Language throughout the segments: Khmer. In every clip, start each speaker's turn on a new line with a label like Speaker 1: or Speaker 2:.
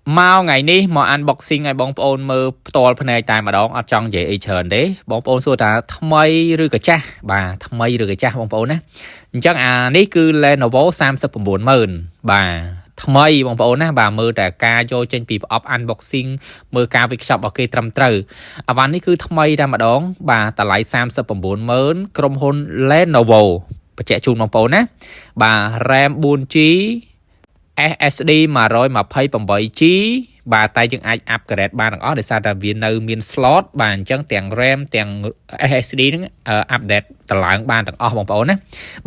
Speaker 1: mau ngày ní mà unboxing ngày bóng ôn mơ tol phần này tại mà đón ở trong vậy chờ đấy bóng ôn xua ta thay rư cả cha bà thay rư cả cha bóng ôn á chắc ní cứ lên Lenovo 39,000 bà thay bóng ôn á bà mơ trả ca cho trên pip of unboxing mơ ca việc shop ok trầm trừ và ní cứ thay ra mà đón bà ta lại 39,000 chrome hôn Lenovo bà trẻ chung bóng ôn á bà RAM 4G SSD 128G បាទតែយើងអាច upgrade បានទាំងអស់ដោយសារតែវានៅមាន slot បាទអញ្ចឹងទាំង RAM ទាំង SSD ហ្នឹង update តម្លើងបានទាំងអស់បងប្អូនណា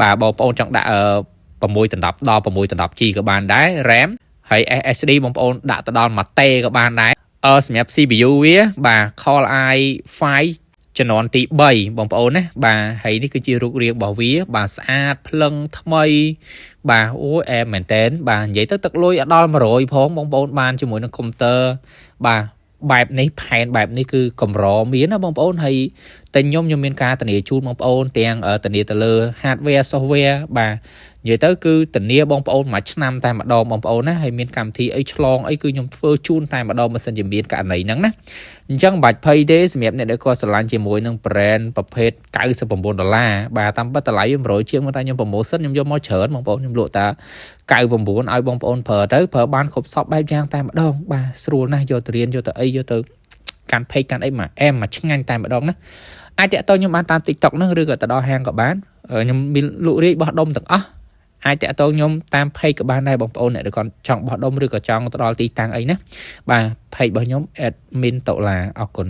Speaker 1: បាទបងប្អូនចង់ដាក់6ដល់6G ក៏បានដែរ RAM ហើយ SSD បងប្អូនដាក់ទៅដល់1 T ក៏បានដែរសម្រាប់ CPU វាបាទ Core i5 ជំនាន់ទី3បងប្អូនណាបាទហើយនេះគឺជារូបរាងរបស់វាបាទស្អាតភ្លឹងថ្មីបាទអូអែមែនតើបាទនិយាយទៅទឹកលុយអត់ដល់100ផងបងប្អូនបានជាមួយនឹងកុំព្យូទ័របាទបែបនេះផែនបែបនេះគឺកម្រមានណាបងប្អូនហើយតែខ្ញុំមានការធានាជូនបងប្អូនទាំងធានាទៅលើ hardware software បាទនិយាយទៅគឺធានាបងប្អូនមួយឆ្នាំតែម្ដងបងប្អូនណាហើយមានកម្មវិធីអីឆ្លងអីគឺខ្ញុំធ្វើជូនតែម្ដងមិនសិនជាមានករណីហ្នឹងណាអញ្ចឹងបាច់ភ័យទេសម្រាប់អ្នកដែលគាត់ស្រឡាញ់ជាមួយនឹង brand ប្រភេទ$99បាទតាមពិតតម្លៃវា100ជាងតែខ្ញុំ promotion ខ្ញុំយកមកច្រើនបងប្អូនខ្ញុំលក់តា99ឲ្យបងប្អូនប្រើទៅប្រើបានគ្រប់សពបែបយ៉ាងតែម្ដងបាទស្រួលណាស់យកទៅរៀនយកទៅអីយកទៅកាន់ពេកកាន់អីមកអែមមកឆ្ងាញ់តែម្ដងណាអាចតាក់ទងខ្ញុំបានតាម TikTok ហ្នឹងឬក៏ទៅដល់ហាងក៏បានខ្ញុំមានលក់រាយបោះដុំទាំងអស់អាចតាក់ទងខ្ញុំតាម page ក៏បានដែរបងប្អូនអ្នកដែលគាត់ចង់បោះដុំឬក៏ចង់ទៅដល់ទីតាំងអីណាបាទ page របស់ខ្ញុំ admin តុលាអរគុណ